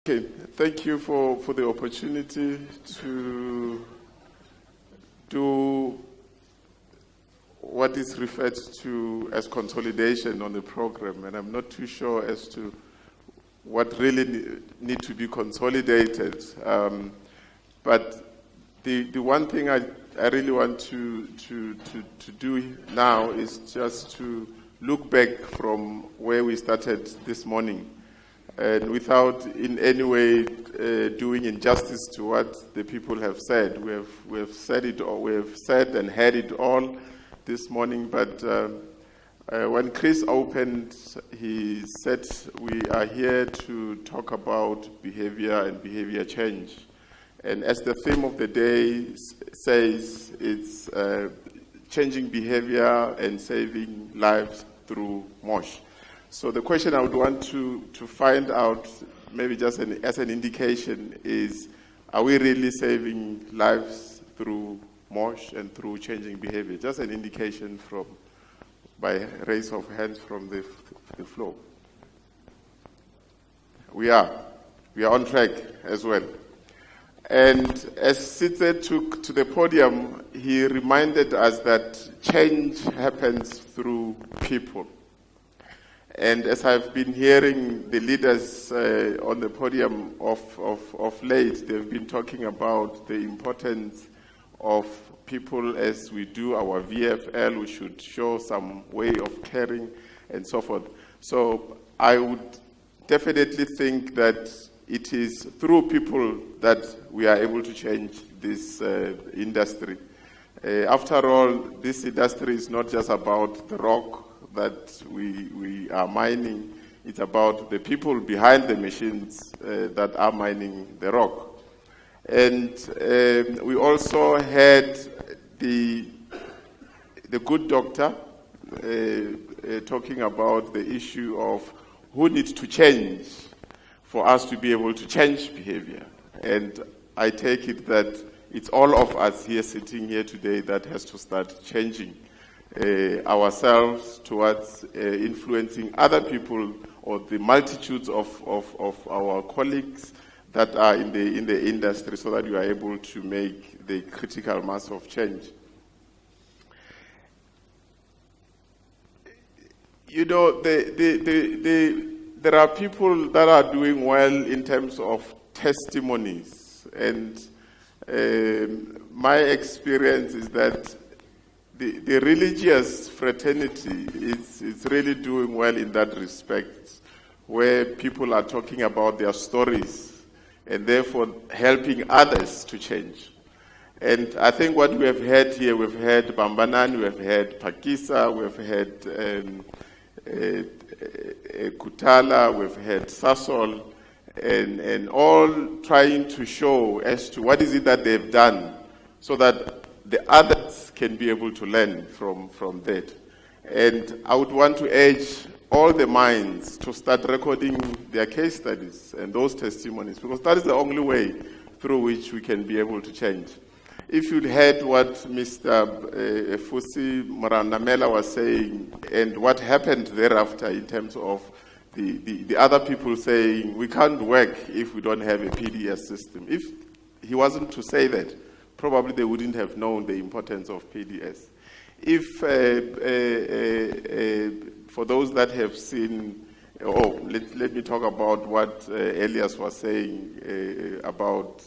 Okay, thank you for the opportunity to do what is referred to as consolidation on the program, and I'm not too sure as to what really need to be consolidated. But the one thing I really want to do now is just to look back from where we started this morning. And without in any way doing injustice to what the people have said, we have said it all, we have said and heard it all this morning. But when Chris opened, he said we are here to talk about behavior and behavior change. And as the theme of the day says, it's changing behavior and saving lives through Mosh. So the question I would want to find out, maybe just as an indication, is are we really saving lives through Mosh and through changing behavior? Just an indication by raise of hands from the floor. We are on track as well. And as Sitze took to the podium, he reminded us that change happens through people. And as I've been hearing the leaders on the podium of late, they've been talking about the importance of people as we do our VFL. We should show some way of caring and so forth. So I would definitely think that it is through people that we are able to change this industry. After all, this industry is not just about the rock that we are mining. It's about the people behind the machines that are mining the rock. And we also had the good doctor talking about the issue of who needs to change for us to be able to change behavior. And I take it that it's all of us here sitting here today that has to start changing ourselves towards influencing other people or the multitudes of our colleagues that are in the industry, so that you are able to make the critical mass of change. You know, there are people that are doing well in terms of testimonies, and my experience is that the religious fraternity is really doing well in that respect, where people are talking about their stories and therefore helping others to change. And I think what we have had here, we've had Bambanani, we have had Pakisa, we've had Kutala, we've had Sasol, and all trying to show as to what is it that they've done so that the others can be able to learn from that. And I would want to urge all the minds to start recording their case studies and those testimonies, because that is the only way through which we can be able to change. If you'd heard what Mr. Fusi Moranamela was saying and what happened thereafter in terms of the other people saying we can't work if we don't have a PDS system. If he wasn't to say that, probably they wouldn't have known the importance of PDS. If, for those that have seen, let me talk about what Elias was saying about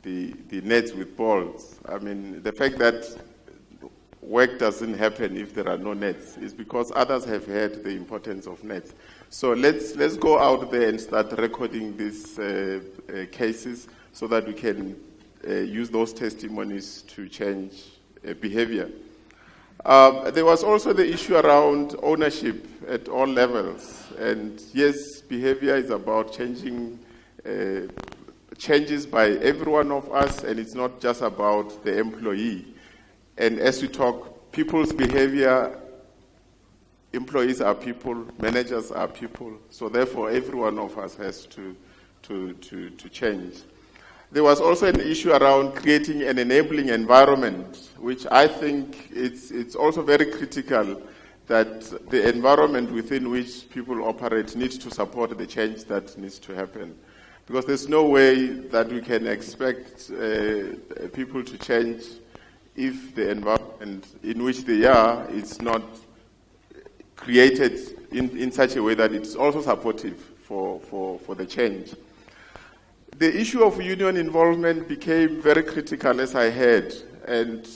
the nets with balls. I mean, the fact that work doesn't happen if there are no nets is because others have heard the importance of nets. So let's go out there and start recording these cases so that we can use those testimonies to change behavior. There was also the issue around ownership at all levels. And yes, behavior is about changing changes by every one of us, and it's not just about the employee. And as we talk, people's behavior, employees are people, managers are people, so therefore every one of us has to change. There was also an issue around creating an enabling environment, which I think it's also very critical that the environment within which people operate needs to support the change that needs to happen. because there's no way that we can expect people to change if the environment in which they are is not created in such a way that it's also supportive for the change. The issue of union involvement became very critical, as I heard, and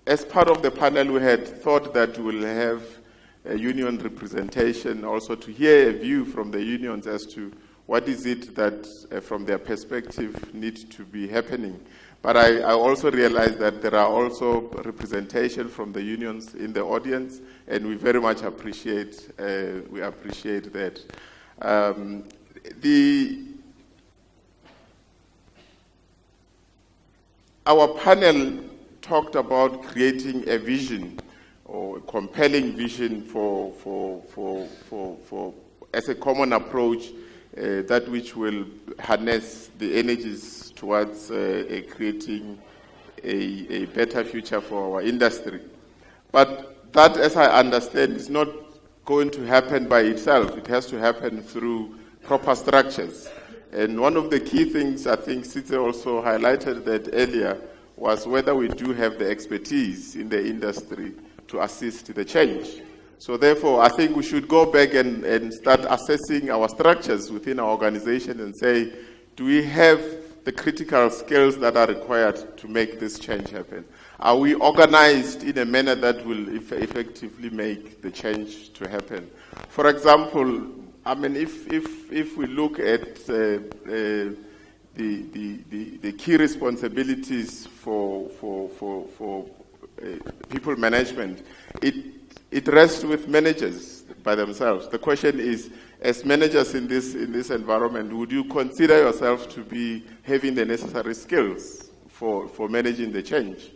as part of the panel, we had thought that we'll have a union representation, also to hear a view from the unions as to what is it that, from their perspective, needs to be happening. But I also realized that there are also representation from the unions in the audience, and we very much appreciate that. Our panel talked about creating a vision or a compelling vision as a common approach, that which will harness the energies towards creating a better future for our industry. But that, as I understand, is not going to happen by itself. It has to happen through proper structures. And one of the key things, I think Sitze also highlighted that earlier, was whether we do have the expertise in the industry to assist the change. So therefore, I think we should go back and start assessing our structures within our organization and say, do we have the critical skills that are required to make this change happen? Are we organized in a manner that will effectively make the change to happen? For example, I mean, if we look at the key responsibilities for people management, it rests with managers by themselves. The question is, as managers in this environment, would you consider yourself to be having the necessary skills for managing the change?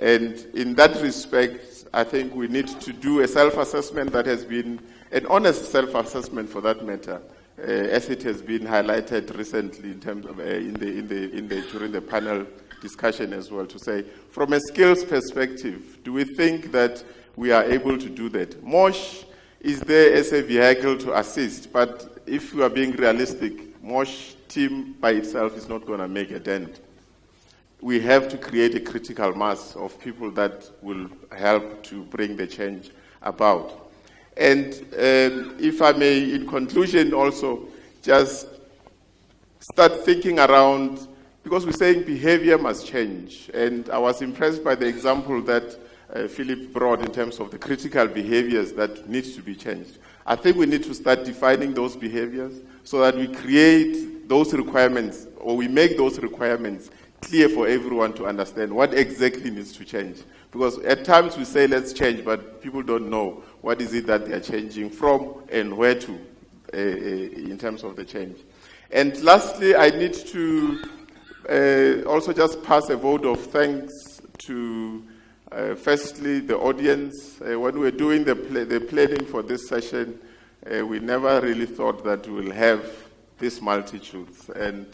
And in that respect, I think we need to do a self-assessment that has been an honest self-assessment, for that matter, as it has been highlighted recently in terms of during the panel discussion as well, to say, from a skills perspective, do we think that we are able to do that? Mosh is there as a vehicle to assist, but if we are being realistic, Mosh team by itself is not going to make a dent. We have to create a critical mass of people that will help to bring the change about. And if I may, in conclusion also, just start thinking around, because we're saying behavior must change. And I was impressed by the example that Philip brought in terms of the critical behaviors that need to be changed. I think we need to start defining those behaviors so that we create those requirements, or we make those requirements clear for everyone to understand what exactly needs to change. Because at times we say let's change, but people don't know what is it that they are changing from and where to in terms of the change. And lastly, I need to also just pass a vote of thanks to firstly the audience. When we were doing the planning for this session, we never really thought that we'll have this multitudes. And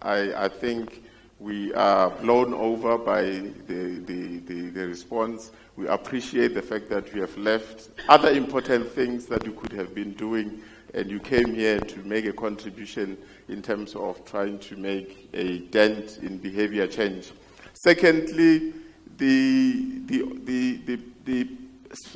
I think we are blown over by the response. We appreciate the fact that we have left other important things that you could have been doing, and you came here to make a contribution in terms of trying to make a dent in behavior change. Secondly, the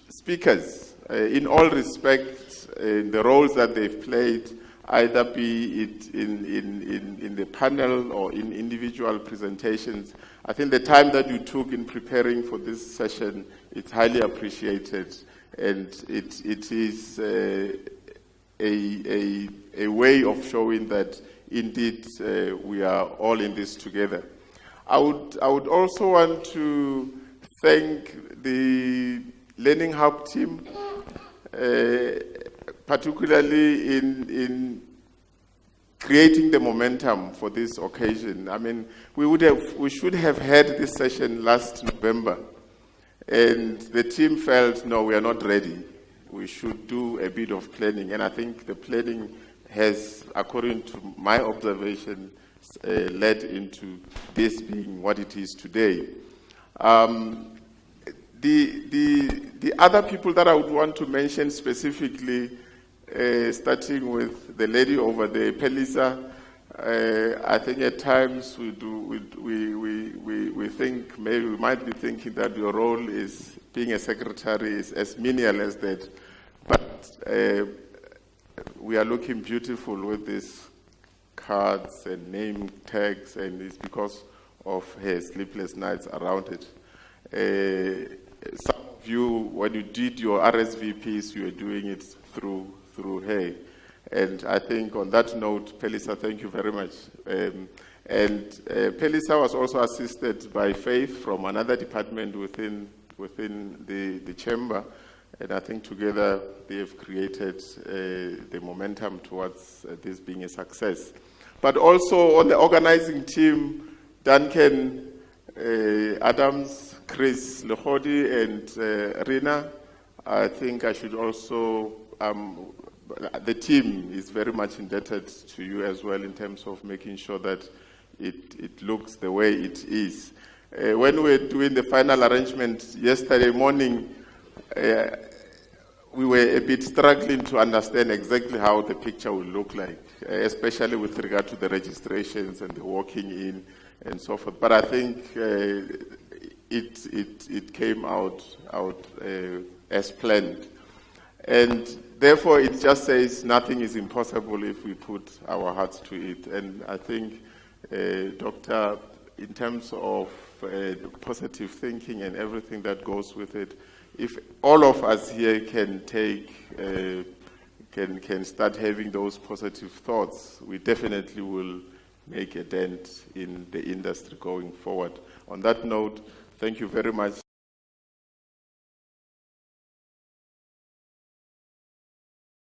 speakers, in all respects, the roles that they've played, either be it in the panel or in individual presentations. I think the time that you took in preparing for this session, it's highly appreciated, and it is a way of showing that indeed we are all in this together. I would also want to thank the Learning Hub team, particularly in creating the momentum for this occasion. I mean, we should have had this session last November, and the team felt, no, we are not ready. We should do a bit of planning, and I think the planning has, according to my observation, led into this being what it is today. The other people that I would want to mention specifically, starting with the lady over there, Pelisa. I think at times we think, maybe we might be thinking that your role is being a secretary is as menial as that, but we are looking beautiful with these cards and name tags, and it's because of her sleepless nights around it. Some of you, when you did your RSVPs, you were doing it through her. And I think on that note, Pelisa, thank you very much. Pelisa was also assisted by Faith from another department within the chamber, and I think together they have created the momentum towards this being a success. But also on the organizing team, Duncan Adams, Chris Lehodi, and Rina, I think I should also, the team is very much indebted to you as well in terms of making sure that it looks the way it is. When we were doing the final arrangement yesterday morning, we were a bit struggling to understand exactly how the picture will look like, especially with regard to the registrations and the walking in and so forth. But I think it came out as planned. And therefore, it just says nothing is impossible if we put our hearts to it. And I think, Doctor, in terms of positive thinking and everything that goes with it, if all of us here can can start having those positive thoughts, we definitely will make a dent in the industry going forward. On that note, thank you very much.